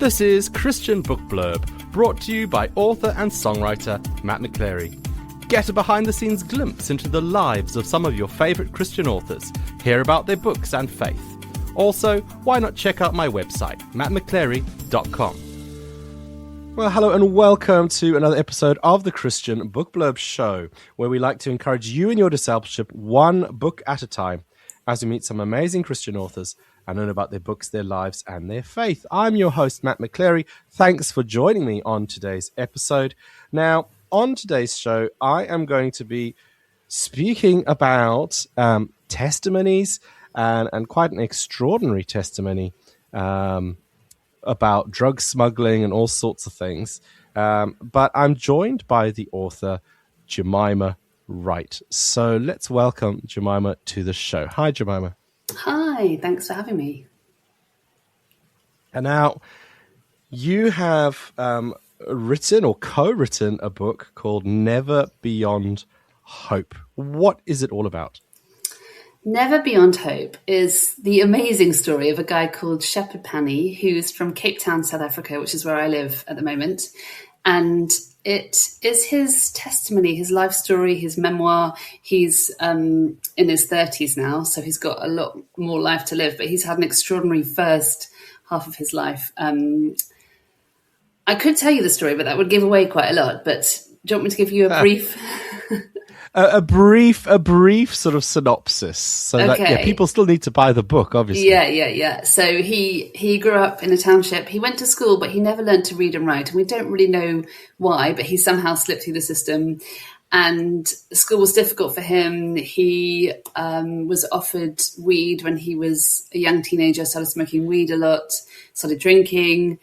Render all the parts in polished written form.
This is Christian Book Blurb, brought to you by author and songwriter Matt McChlery. Get a behind-the-scenes glimpse into the lives of some of your favourite Christian authors, hear about their books and faith. Also, why not check out my website, mattmcclery.com. Well, hello and welcome to another episode of the Christian Book Blurb Show, where we like to encourage you in your discipleship one book at a time as we meet some amazing Christian authors and learn about their books, their lives, and their faith. I'm your host, Matt McChlery. Thanks for joining me on today's episode. Now, on today's show, I am going to be speaking about testimonies and quite an extraordinary testimony about drug smuggling and all sorts of things. But I'm joined by the author, Jemima Wright. So let's welcome Jemimah to the show. Hi, Jemimah. Hi, thanks for having me. And now, you have written or co-written a book called Never Beyond Hope. What is it all about? Never Beyond Hope is the amazing story of a guy called Shepherd Pani, who's from Cape Town, South Africa, which is where I live at the moment. And it is his testimony, his life story, his memoir. He's in his 30s now, so he's got a lot more life to live, but he's had an extraordinary first half of his life. I could tell you the story, but that would give away quite a lot. But do you want me to give you a brief... A brief sort of synopsis, so that people still need to buy the book, obviously. Yeah. So he grew up in a township. He went to school, but he never learned to read and write. And we don't really know why, but he somehow slipped through the system. And school was difficult for him. He was offered weed when he was a young teenager, started smoking weed a lot, started drinking,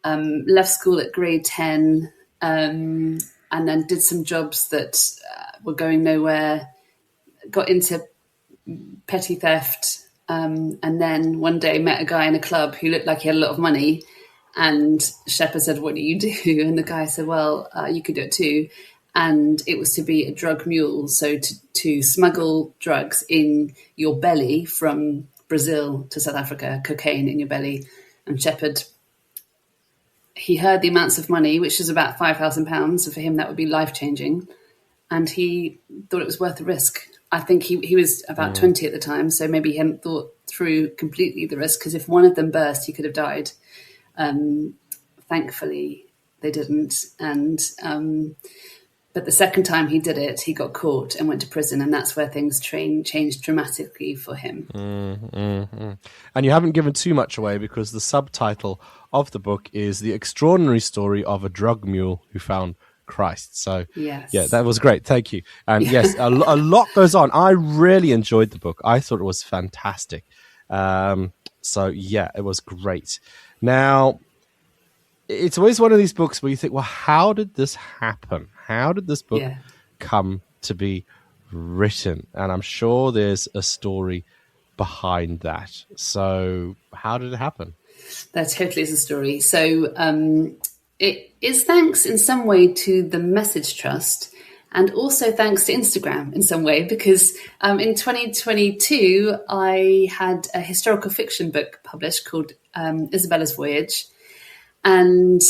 left school at grade 10, and then did some jobs that were going nowhere, got into petty theft, and then one day met a guy in a club who looked like he had a lot of money, and Shepherd said, "What do you do?" And the guy said, "Well, you could do it too." And it was to be a drug mule, so to smuggle drugs in your belly from Brazil to South Africa, cocaine in your belly. And Shepherd, he heard the amounts of money, which is about £5,000, so for him that would be life-changing. And he thought it was worth the risk. I think he was about 20 at the time, so maybe he hadn't thought through completely the risk, because if one of them burst, he could have died. Thankfully, they didn't. But the second time he did it, he got caught and went to prison, and that's where things changed dramatically for him. And you haven't given too much away, because the subtitle of the book is The Extraordinary Story of a Drug Mule Who Found Christ. So yes. Yeah, that was great. Thank you. And yes, a lot goes on. I really enjoyed the book. I thought it was fantastic. So yeah, it was great. Now, it's always one of these books where you think, well, how did this happen? How did this book come to be written? And I'm sure there's a story behind that. So how did it happen? There totally is a story. So it is thanks in some way to the Message Trust, and also thanks to Instagram in some way, because in 2022, I had a historical fiction book published called Isabella's Voyage. And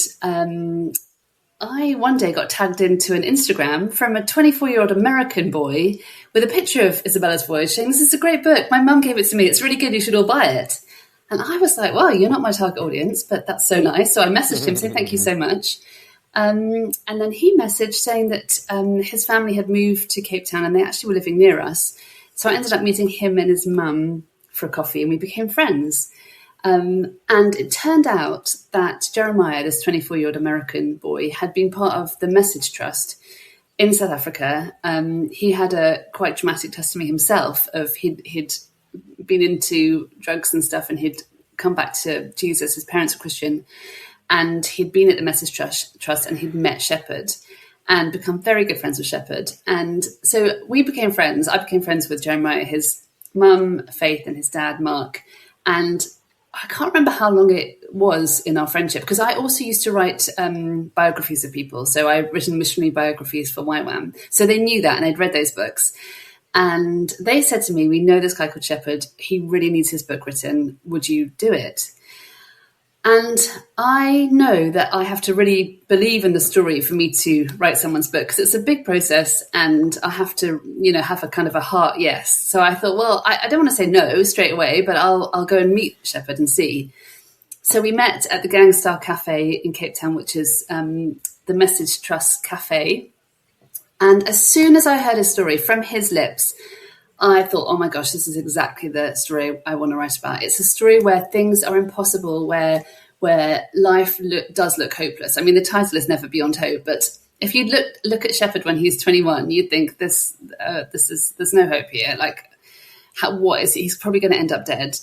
I one day got tagged into an Instagram from a 24-year-old American boy with a picture of Isabella's Voyage saying, "This is a great book. My mum gave it to me. It's really good. You should all buy it." And I was like, "Well, you're not my target audience, but that's so nice." So I messaged him saying, "Thank you so much." And then he messaged saying that his family had moved to Cape Town and they actually were living near us. So I ended up meeting him and his mum for a coffee, and we became friends. And it turned out that Jeremiah, this 24-year-old American boy, had been part of the Message Trust in South Africa. He had a quite dramatic testimony himself of he'd been into drugs and stuff, and he'd come back to Jesus. His parents were Christian, and he'd been at the Message Trust and he'd met Shepherd and become very good friends with Shepherd. And so we became friends. I became friends with Jeremiah, his mum, Faith, and his dad, Mark. And I can't remember how long it was in our friendship, because I also used to write biographies of people. So I've written missionary biographies for YWAM. So they knew that, and they'd read those books. And they said to me, "We know this guy called Shepherd. He really needs his book written. Would you do it?" And I know that I have to really believe in the story for me to write someone's book, because it's a big process and I have to, have a kind of a heart yes. So I thought, well, I don't want to say no straight away, but I'll go and meet Shepherd and see. So we met at the Gangstar Cafe in Cape Town, which is the Message Trust Cafe. And as soon as I heard his story from his lips, I thought, oh my gosh, this is exactly the story I want to write about. It's a story where things are impossible, where life does look hopeless. I mean, the title is Never Beyond Hope, but if you look at Shepherd when he's 21, you'd think there's no hope here. Like, what is he? He's probably going to end up dead.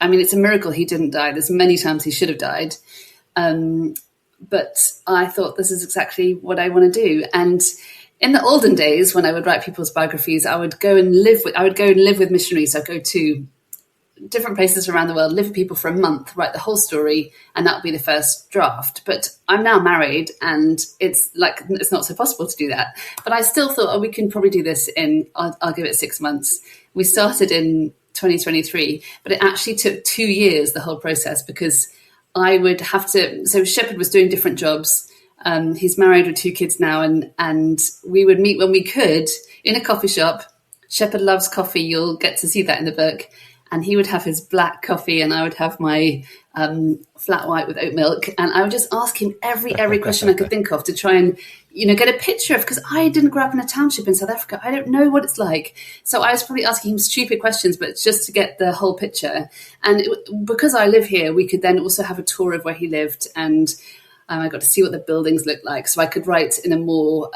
I mean, it's a miracle he didn't die. There's many times he should have died. But I thought this is exactly what I want to do. And in the olden days, when I would write people's biographies, I would go and live with missionaries. So I'd go to different places around the world, live with people for a month, write the whole story, and that would be the first draft. But I'm now married, and it's not so possible to do that. But I still thought, we can probably do this I'll give it 6 months. We started in 2023, but it actually took 2 years, the whole process, because I would have to. So Shepherd was doing different jobs. He's married with 2 kids now, and we would meet when we could in a coffee shop. Shepherd loves coffee. You'll get to see that in the book. And he would have his black coffee, and I would have my flat white with oat milk. And I would just ask him every question I could think of to try and, get a picture of, because I didn't grow up in a township in South Africa. I don't know what it's like. So I was probably asking him stupid questions, but just to get the whole picture. And because I live here, we could then also have a tour of where he lived, and I got to see what the buildings looked like. So I could write in a more,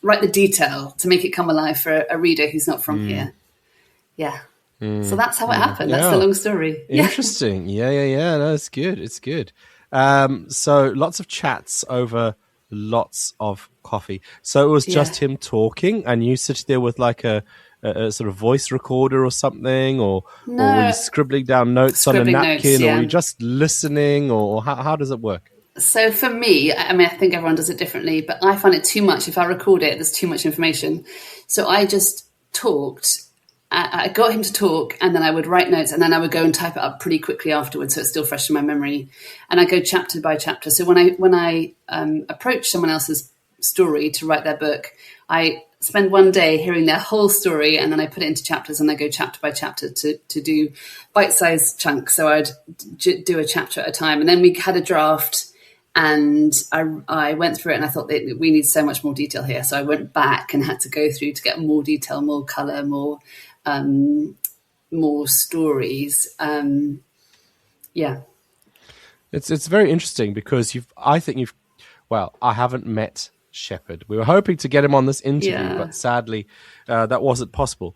write the detail to make it come alive for a reader who's not from here. Yeah. So that's how it happened. That's the long story. Interesting. Yeah. No, it's good. It's good. So lots of chats over lots of coffee. So it was just him talking, and you sit there with like a sort of voice recorder or something, or were you scribbling down notes on a napkin, or were you just listening, or how does it work? So for me, I mean, I think everyone does it differently, but I find it too much. If I record it, there's too much information. So I just talked. I got him to talk, and then I would write notes, and then I would go and type it up pretty quickly afterwards, so it's still fresh in my memory. And I go chapter by chapter. So when I approach someone else's story to write their book, I spend one day hearing their whole story, and then I put it into chapters, and I go chapter by chapter to do bite-sized chunks. So I'd do a chapter at a time, and then we had a draft. And I went through it, and I thought that we need so much more detail here. So I went back and had to go through to get more detail, more colour, more stories. It's very interesting because I haven't met Shepherd. We were hoping to get him on this interview, but sadly that wasn't possible.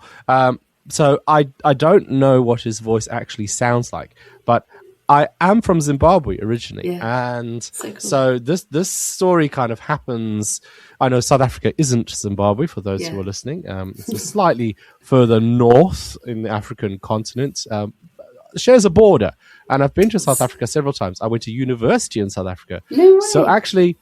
So I don't know what his voice actually sounds like, but I am from Zimbabwe originally, and so this story kind of happens. I know South Africa isn't Zimbabwe, for those who are listening. It's slightly further north in the African continent. Shares a border, and I've been to South Africa several times. I went to university in South Africa. No way. So actually,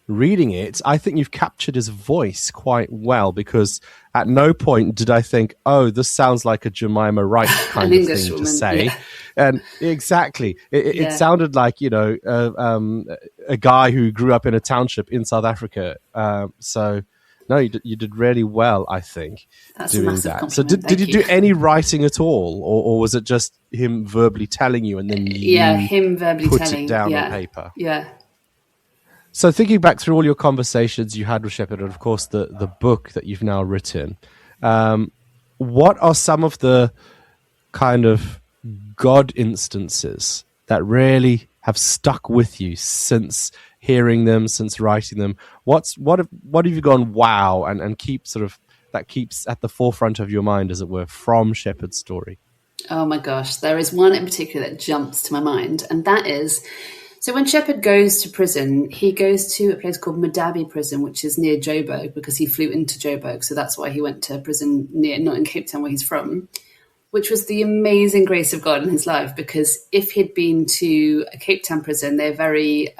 reading it, I think you've captured his voice quite well, because at no point did I think, oh, this sounds like a Jemima Wright kind of thing to say. Yeah. And exactly, it sounded like, a guy who grew up in a township in South Africa. So no, you did really well, I think, That's doing a massive that. compliment. So did you do any writing at all, or was it just him verbally telling you, and then him verbally put telling it down on paper? Yeah. So thinking back through all your conversations you had with Shepherd, and of course the book that you've now written, what are some of the kind of God instances that really have stuck with you since hearing them, since writing them? What have you gone wow and keeps at the forefront of your mind, as it were, from Shepherd's story? Oh my gosh, there is one in particular that jumps to my mind, and that is, so when Shepherd goes to prison, he goes to a place called Madabi prison, which is near Joburg, because he flew into Joburg. So that's why he went to prison not in Cape Town, where he's from, which was the amazing grace of God in his life. Because if he'd been to a Cape Town prison, they're very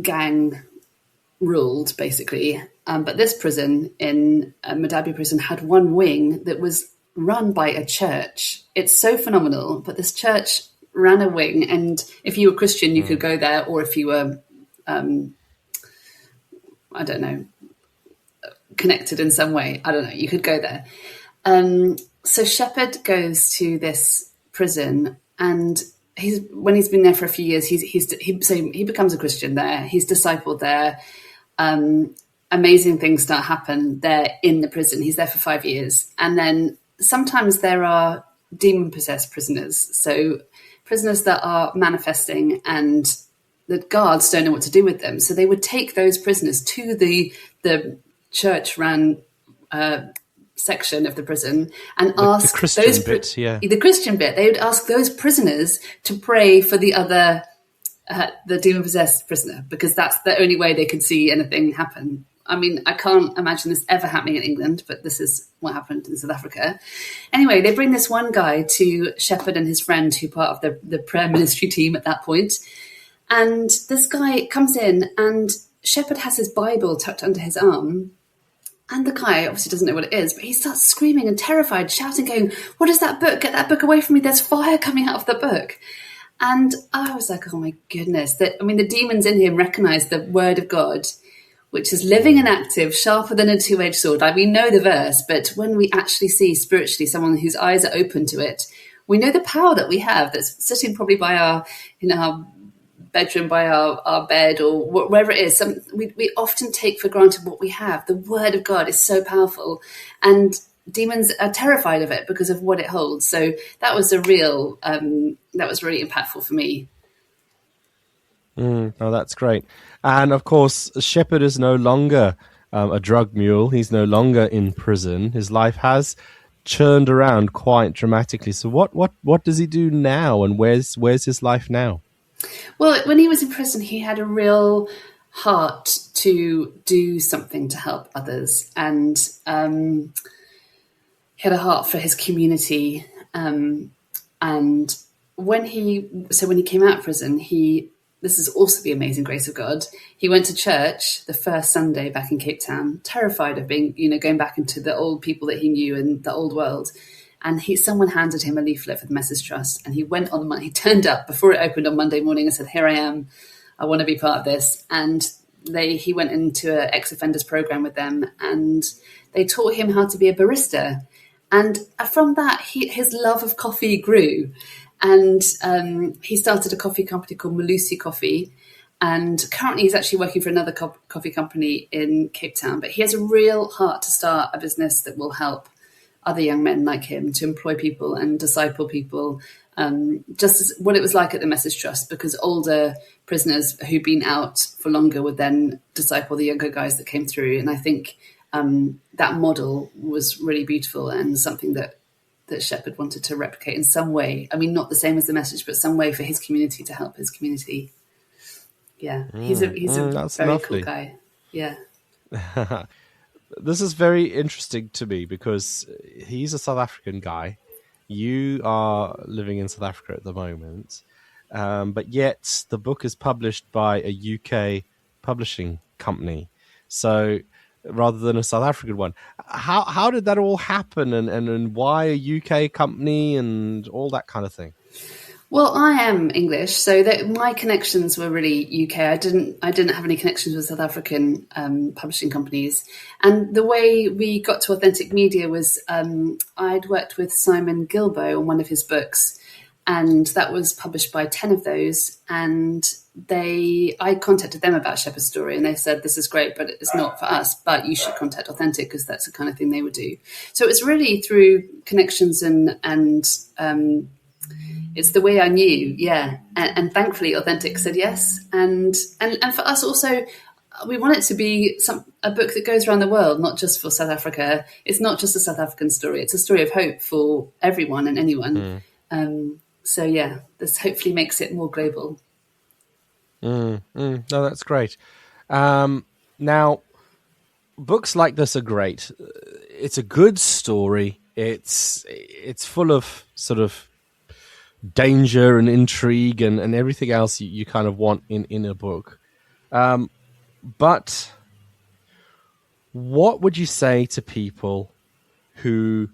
gang ruled, basically. But this prison in Madabi prison had one wing that was run by a church. It's so phenomenal. But this church ran a wing, and if you were Christian, you could go there, or if you were, I don't know, connected in some way, I don't know, you could go there. So Shepherd goes to this prison, and when he's been there for a few years, he becomes a Christian there. He's discipled there. Amazing things start happen there in the prison. He's there for 5 years, and then sometimes there are demon-possessed prisoners, so prisoners that are manifesting, and the guards don't know what to do with them. So they would take those prisoners to the church-run section of the prison and ask the Christian bit. The Christian bit. They would ask those prisoners to pray for the other, the demon-possessed prisoner, because that's the only way they could see anything happen. I mean, I can't imagine this ever happening in England, but this is what happened in South Africa. Anyway, they bring this one guy to Shepherd and his friend, who are part of the prayer ministry team at that point. And this guy comes in, and Shepherd has his Bible tucked under his arm. And the guy obviously doesn't know what it is, but he starts screaming and terrified, shouting, going, "What is that book? Get that book away from me. There's fire coming out of the book." And I was like, oh my goodness. The demons in him recognize the word of God, which is living and active, sharper than a two-edged sword. Like, we know the verse, but when we actually see spiritually someone whose eyes are open to it, we know the power that we have that's sitting probably by our bedroom, by our bed, or wherever it is. We often take for granted what we have. The word of God is so powerful, and demons are terrified of it because of what it holds. So that was that was really impactful for me. Oh, that's great. And of course, Shepherd is no longer a drug mule. He's no longer in prison. His life has churned around quite dramatically. So what does he do now, and where's his life now? Well, when he was in prison, he had a real heart to do something to help others, and he had a heart for his community. And when he came out of prison, this is also the amazing grace of God. He went to church the first Sunday back in Cape Town, terrified of being, going back into the old people that he knew in the old world. And someone handed him a leaflet for the Message Trust, and he went on Monday. He turned up before it opened on Monday morning and said, "Here I am. I want to be part of this." And he went into an ex-offenders program with them, and they taught him how to be a barista. And from that, his love of coffee grew. And he started a coffee company called Malusi Coffee. And currently he's actually working for another coffee company in Cape Town. But he has a real heart to start a business that will help other young men like him to employ people and disciple people, just as what it was like at the Message Trust, because older prisoners who'd been out for longer would then disciple the younger guys that came through. And I think that model was really beautiful, and something that Shepherd wanted to replicate in some way. I mean, not the same as the Message, but some way for his community, to help his community. Yeah, he's a very lovely, cool guy. Yeah. This is very interesting to me because he's a South African guy. You are living in South Africa at the moment, but yet the book is published by a UK publishing company. So rather than a South African one, how did that all happen, and why a UK company and all that kind of thing? Well, I am English, so my connections were really UK. I didn't have any connections with South African publishing companies. And the way we got to Authentic Media was I'd worked with Simon Gilbo on one of his books, and that was published by 10 of those. And I contacted them about Shepherd's Story, and they said, "This is great, but it's not for us, but you should contact Authentic, because that's the kind of thing they would do." So it was really through connections and it's the way I knew, yeah. And thankfully, Authentic said yes. And for us also, we want it to be a book that goes around the world, not just for South Africa. It's not just a South African story. It's a story of hope for everyone and anyone. So yeah, this hopefully makes it more global. No, that's great. Now, books like this are great. It's a good story. It's full of sort of danger and intrigue and everything else you kind of want in a book. But what would you say to people who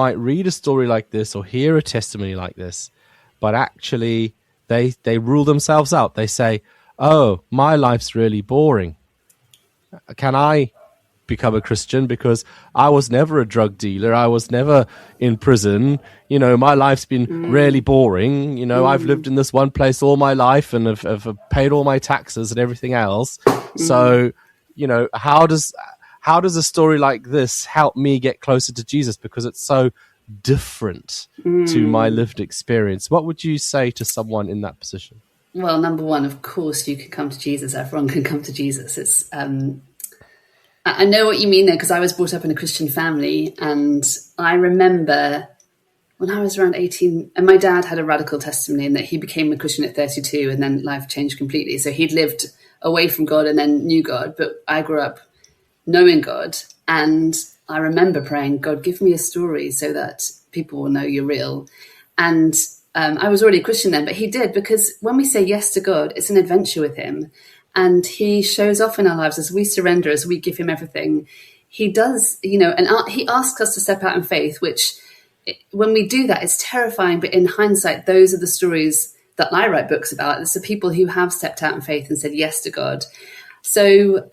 might read a story like this or hear a testimony like this, but actually they rule themselves out. They say, oh, my life's really boring. Can I become a Christian because I was never a drug dealer? I was never in prison. My life's been really boring. I've lived in this one place all my life and have paid all my taxes and everything else. So, how does a story like this help me get closer to Jesus? Because it's so different to my lived experience. What would you say to someone in that position? Well, number one, of course, you can come to Jesus. Everyone can come to Jesus. It's I know what you mean there, because I was brought up in a Christian family, and I remember when I was around 18, and my dad had a radical testimony in that he became a Christian at 32, and then life changed completely. So he'd lived away from God and then knew God, but I grew up knowing God, and I remember praying, God, give me a story so that people will know you're real. And I was already a Christian then, but he did, because when we say yes to God, it's an adventure with him. And he shows off in our lives as we surrender, as we give him everything. He does, and he asks us to step out in faith, which when we do that, it's terrifying. But in hindsight, those are the stories that I write books about. It's the people who have stepped out in faith and said yes to God. So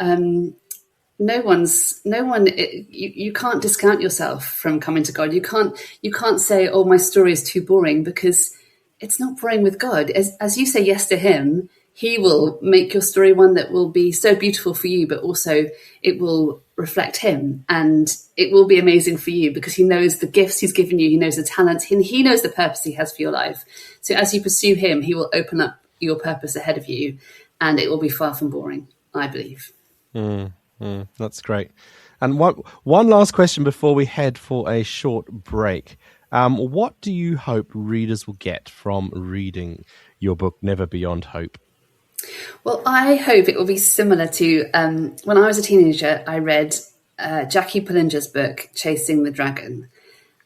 you can't discount yourself from coming to God. You can't say, oh, my story is too boring, because it's not boring with God. As you say yes to him, he will make your story one that will be so beautiful for you, but also it will reflect him, and it will be amazing for you because he knows the gifts he's given you. He knows the talents. He knows the purpose he has for your life. So as you pursue him, he will open up your purpose ahead of you, and it will be far from boring, I believe. That's great. And one last question before we head for a short break. What do you hope readers will get from reading your book, Never Beyond Hope? Well, I hope it will be similar to when I was a teenager, I read Jackie Pullinger's book, Chasing the Dragon.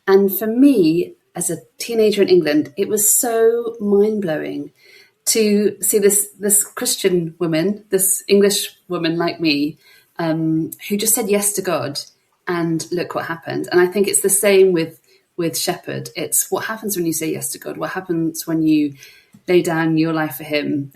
And for me, as a teenager in England, it was so mind-blowing to see this Christian woman, this English woman like me, who just said yes to God, and look what happened. And I think it's the same with Shepherd. It's what happens when you say yes to God, what happens when you lay down your life for him.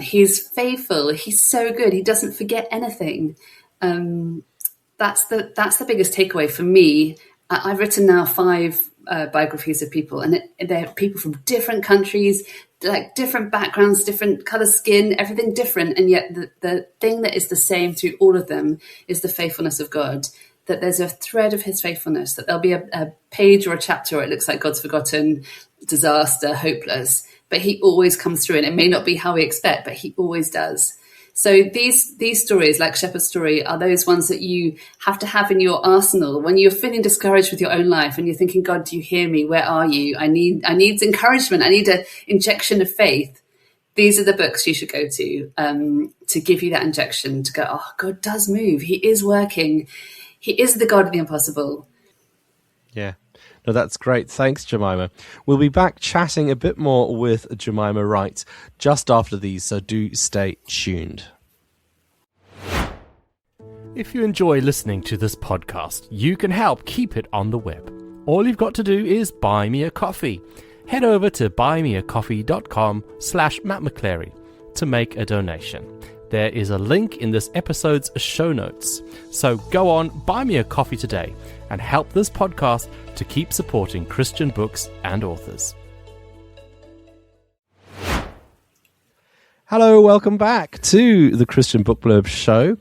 He's faithful. He's so good. He doesn't forget anything. That's the biggest takeaway for me. I've written now 5 biographies of people, and they're people from different countries, like different backgrounds, different colour skin, everything different. And yet the thing that is the same through all of them is the faithfulness of God, that there's a thread of his faithfulness, that there'll be a page or a chapter where it looks like God's forgotten, disaster, hopeless, but he always comes through, and it may not be how we expect, but he always does. So these stories, like Shepherd's story, are those ones that you have to have in your arsenal when you're feeling discouraged with your own life and you're thinking, God, do you hear me? Where are you? I need encouragement. I need an injection of faith. These are the books you should go to give you that injection, to go, oh, God does move. He is working. He is the God of the impossible. Yeah. No, that's great. Thanks, Jemimah. We'll be back chatting a bit more with Jemima Wright just after these, so do stay tuned. If you enjoy listening to this podcast, you can help keep it on the web. All you've got to do is buy me a coffee. Head over to buymeacoffee.com/Matt McChlery to make a donation. There is a link in this episode's show notes. So go on, buy me a coffee today and help this podcast to keep supporting Christian books and authors. Hello, welcome back to the Christian Book Blurb Show.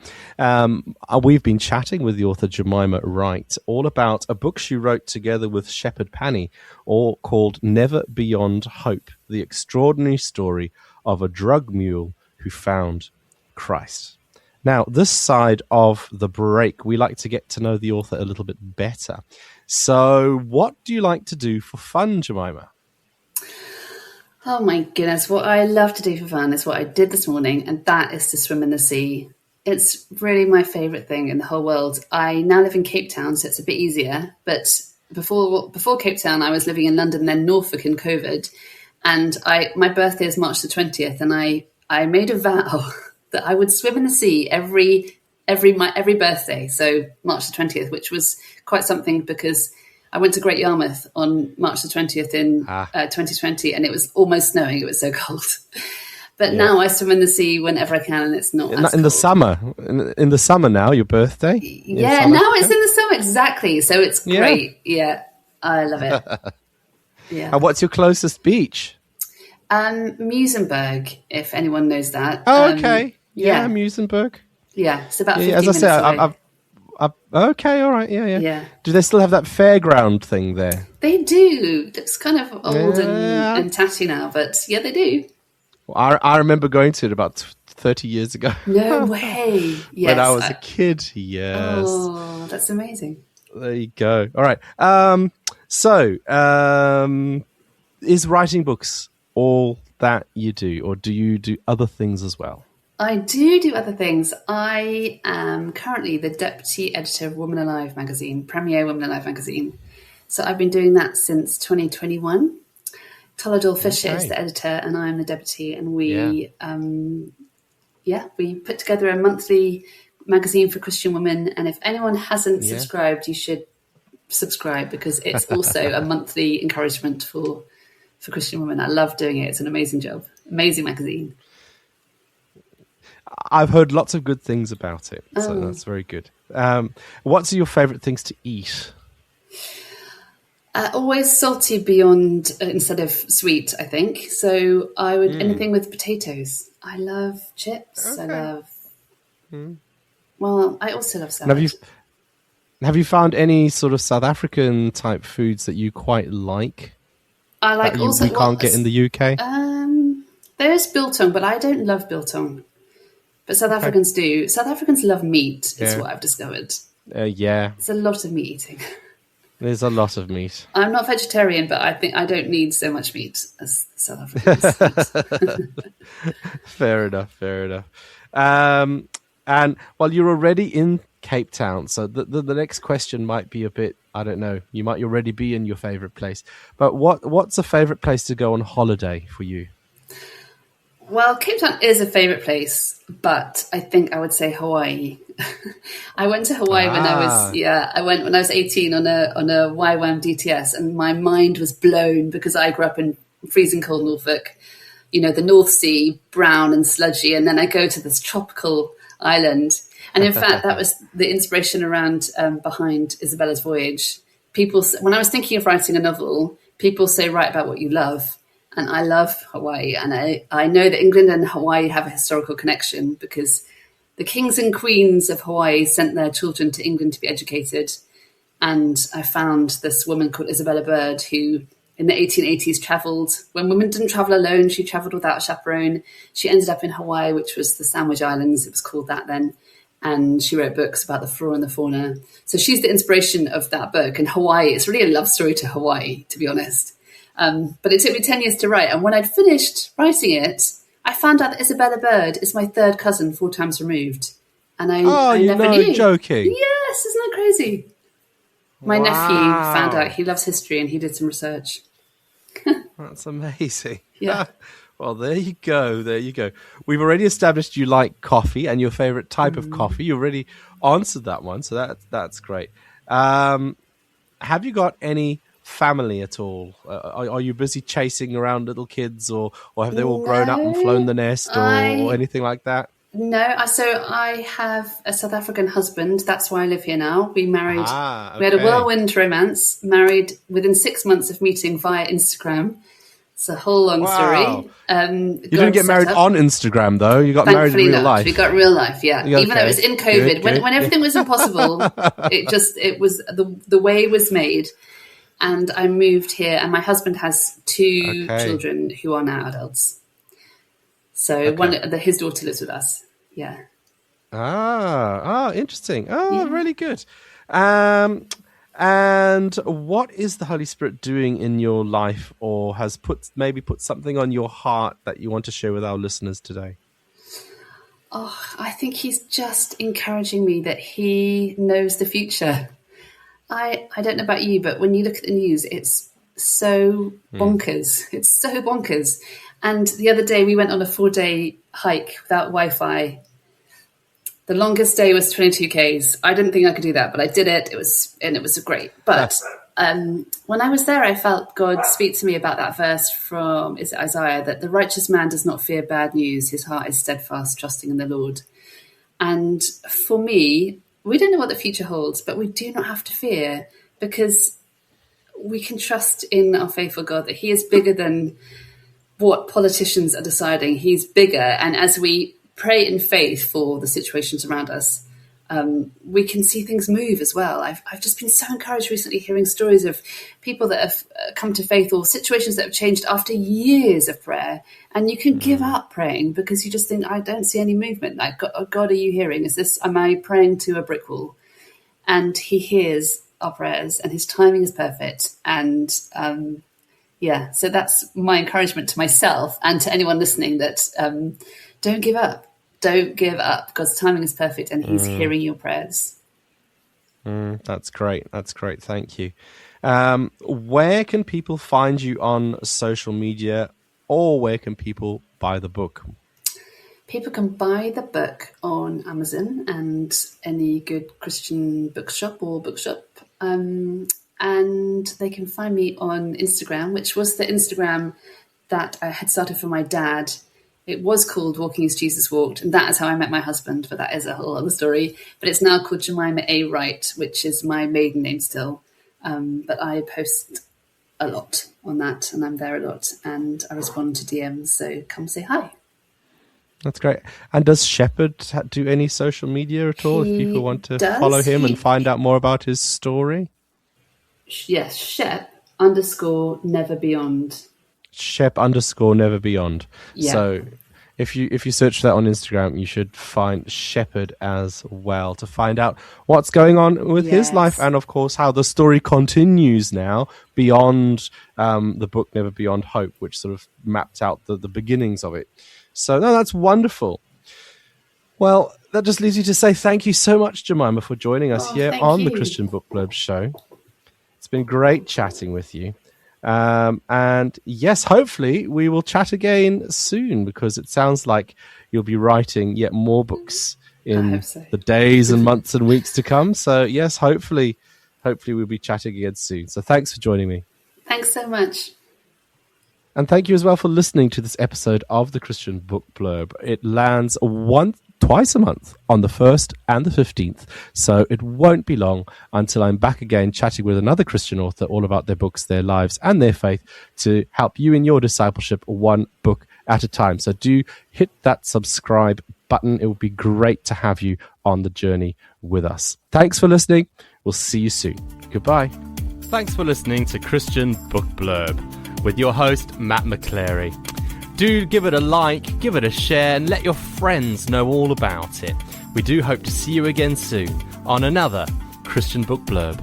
We've been chatting with the author Jemima Wright all about a book she wrote together with Shepherd Pani, all called Never Beyond Hope, the extraordinary story of a drug mule who found Christ. Now, this side of the break, we like to get to know the author a little bit better. So what do you like to do for fun, Jemima? Oh my goodness, what I love to do for fun is what I did this morning, and that is to swim in the sea. It's really my favourite thing in the whole world. I now live in Cape Town, so it's a bit easier. But before Cape Town, I was living in London, then Norfolk in COVID. And my birthday is March the 20th, and I made a vow that I would swim in the sea every birthday. So March the 20th, which was quite something because I went to Great Yarmouth on March the 20th in 2020, and it was almost snowing. It was so cold. But now I swim in the sea whenever I can, and it's not as in the cold. summer. In the summer now, your birthday. Yeah, now it's in the summer, exactly. So it's great. Yeah, I love it. Yeah. And what's your closest beach? Musenberg, if anyone knows that. Oh, okay. Yeah, Musenberg. Yeah, it's about 15 as I minutes say, away. Okay, all right, yeah. Yeah. Do they still have that fairground thing there? They do. It's kind of old and tatty now, but yeah, they do. I remember going to it about 30 years ago. No way. Yes. When I was a kid, yes. Oh, that's amazing. There you go. All right. So, is writing books all that you do, or do you do other things as well? I do other things. I am currently the deputy editor of Woman Alive magazine, Premier Woman Alive magazine. So I've been doing that since 2021. Tolador Fisher is the editor and I'm the deputy, and we put together a monthly magazine for Christian women, and if anyone hasn't subscribed, you should subscribe, because it's also a monthly encouragement for Christian women. I love doing it. It's an amazing job. Amazing magazine. I've heard lots of good things about it, so that's very good. What's your favourite things to eat? Always salty beyond instead of sweet, I think. So I would anything with potatoes. I love chips. Okay. I love. Well, I also love salad. Have you found any sort of South African type foods that you quite like? I like also. We can't get in the UK. There's biltong, but I don't love biltong. But South Africans do. South Africans love meat, is what I've discovered. It's a lot of meat eating. There's a lot of meat. I'm not vegetarian, but I think I don't need so much meat as South Africans eat. Fair enough. And well, you're already in Cape Town, so the next question might be a bit, I don't know, you might already be in your favourite place. But what's a favourite place to go on holiday for you? Well, Cape Town is a favourite place, but I think I would say Hawaii. I went to Hawaii when I was 18 on a YWAM DTS, and my mind was blown because I grew up in freezing cold Norfolk, the North Sea, brown and sludgy, and then I go to this tropical island. And in fact, that was the inspiration around behind Isabella's Voyage. When I was thinking of writing a novel, people say write about what you love. And I love Hawaii, and I know that England and Hawaii have a historical connection because the kings and queens of Hawaii sent their children to England to be educated. And I found this woman called Isabella Bird, who in the 1880s travelled. When women didn't travel alone, she travelled without a chaperone. She ended up in Hawaii, which was the Sandwich Islands. It was called that then. And she wrote books about the flora and the fauna. So she's the inspiration of that book. And Hawaii, it's really a love story to Hawaii, to be honest. But it took me 10 years to write. And when I'd finished writing it, I found out that Isabella Bird is my third cousin 4 times removed. And I never knew. Joking. Yes, isn't that crazy? My nephew found out. He loves history and he did some research. That's amazing. Yeah. Well, there you go. We've already established you like coffee and your favorite type of coffee. You already answered that one, so that's great. Have you got any family at all? Are you busy chasing around little kids, or have they all grown up and flown the nest, or anything like that? No, so I have a South African husband. That's why I live here now. We married. Okay. We had a whirlwind romance. Married within 6 months of meeting via Instagram. It's a whole long story. You didn't get married on Instagram, though. You got married in real life. We got real life, yeah. Even though it was in COVID, good. When everything was impossible, it was the way was made. And I moved here, and my husband has 2 children who are now adults. So his daughter lives with us. Yeah. Interesting. Really good. And what is the Holy Spirit doing in your life, or has put something on your heart that you want to share with our listeners today? I think he's just encouraging me that he knows the future. I don't know about you, but when you look at the news, it's so bonkers. It's so bonkers. And the other day we went on a 4-day hike without Wi-Fi. The longest day was 22 Ks. I didn't think I could do that, but I did it. It was great. But when I was there, I felt God speak to me about that verse from Isaiah, that the righteous man does not fear bad news. His heart is steadfast, trusting in the Lord. And for me, we don't know what the future holds, but we do not have to fear, because we can trust in our faithful God that he is bigger than what politicians are deciding. He's bigger. And as we pray in faith for the situations around us, we can see things move as well. I've just been so encouraged recently hearing stories of people that have come to faith, or situations that have changed after years of prayer. And you can give up praying because you just think, I don't see any movement. Like, God, are you hearing? Am I praying to a brick wall? And he hears our prayers, and his timing is perfect. And so that's my encouragement to myself and to anyone listening, that don't give up. Don't give up. God's timing is perfect, and he's hearing your prayers. That's great. That's great. Thank you. Where can people find you on social media, or where can people buy the book? People can buy the book on Amazon and any good Christian bookshop or bookshop. And they can find me on Instagram, which was the Instagram that I had started for my dad. It was called Walking as Jesus Walked, and that is how I met my husband, but that is a whole other story. But it's now called Jemima Wright, which is my maiden name still. But I post a lot on that, and I'm there a lot, and I respond to DMs, so come say hi. That's great. And does Shepherd do any social media at all, if people want to follow him and find out more about his story? Yes, Shep_neverbeyond. Shep_neverbeyond. Yeah. So if you search that on Instagram, you should find Shepherd as well, to find out what's going on with his life, and of course how the story continues now beyond the book Never Beyond Hope, which sort of mapped out the beginnings of it. So no, that's wonderful. Well, that just leaves you to say thank you so much, Jemimah, for joining us here on the Christian Book Blurb show. It's been great chatting with you. And yes, hopefully we will chat again soon, because it sounds like you'll be writing yet more books in the days and months and weeks to come. So yes, hopefully we'll be chatting again soon. So thanks for joining me. Thanks so much. And thank you as well for listening to this episode of the Christian Book Blurb. It lands twice a month on the 1st and the 15th. So it won't be long until I'm back again chatting with another Christian author all about their books, their lives, and their faith, to help you in your discipleship one book at a time. So do hit that subscribe button. It would be great to have you on the journey with us. Thanks for listening. We'll see you soon. Goodbye. Thanks for listening to Christian Book Blurb with your host, Matt McChlery. Do give it a like, give it a share, and let your friends know all about it. We do hope to see you again soon on another Christian Book Blurb.